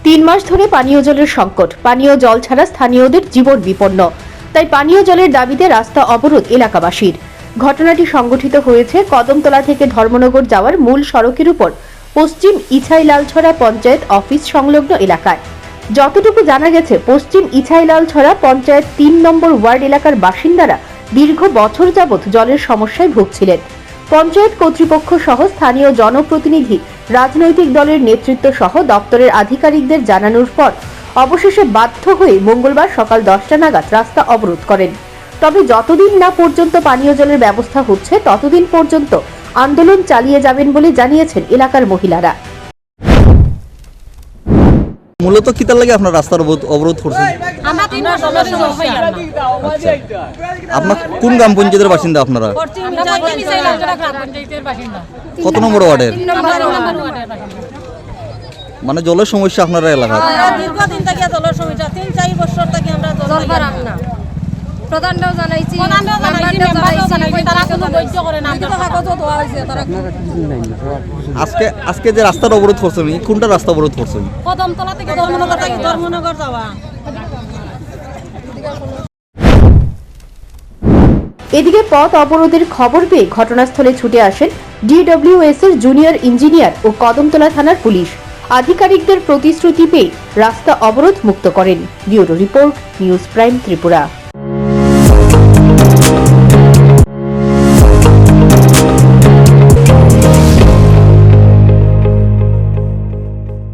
3 মাস ধরে পানীয় জলের সংকট, পানীয় জল ছাড়া স্থানীয়দের জীবন বিপন্ন। তাই পানীয় জলের দাবিতে রাস্তা অবরোধ এলাকাবাসীর। ঘটনাটি সংঘটিত হয়েছে কদমতলা থেকে ধর্মনগর যাওয়ার মূল সড়কের উপর পশ্চিম ইছাইলালছড়া পঞ্চায়েত অফিস সংলগ্ন এলাকায়। যতটুকু জানা গেছে, পশ্চিম ইছাইলালছড়া পঞ্চায়েত 3 নম্বর ওয়ার্ড এলাকার বাসিন্দারা দীর্ঘ বছর যাবৎ জলের সমস্যায় ভুগছিলেন। পঞ্চায়েত কর্তৃপক্ষ সহ স্থানীয় জনপ্রতিনিধি, রাজনৈতিক দলের নেতৃত্ব সহ দপ্তরের আধিকারিকদের জানানোর পর অবশেষে বাধ্য হয়ে মঙ্গলবার সকাল 10টা নাগাদ রাস্তা অবরোধ করেন। তবে যতদিন না পর্যন্ত পানীয় জলের ব্যবস্থা হচ্ছে ততদিন পর্যন্ত আন্দোলন চালিয়ে যাবেন বলে জানিয়েছেন এলাকার মহিলারা। মূলত কিতার লাগে আপনার রাস্তার অবরোধ করছেন? আপনার কোন গ্রাম পঞ্চায়েতের বাসিন্দা আপনারা? কত নম্বর ওয়ার্ডের? মানে জলের সমস্যা আপনারা এলাকায়? দীর্ঘদিন থেকে জলের সমস্যা, 3-4 বছর থেকে আমরা জল পারাম না। প্রধানরাও জানাইছি, তারা কোনো বৈধ করে না, কাগজও দেওয়া হয়েছে। তারা আজকে যে রাস্তার অবরোধ করছেন, কোনটা রাস্তা অবরোধ করছেন? কদমতলা থেকে ধর্মনগর যাওয়া। এদিকে পথ অবরোধের খবর পেয়ে ঘটনাস্থলে ছুটে আসেন DWS এর জুনিয়র ইঞ্জিনিয়ার ও কদমতলা থানার পুলিশ। আধিকারিকদের প্রতিশ্রুতি পেয়ে রাস্তা অবরোধ মুক্ত করেন। Bureau report, news prime Tripura.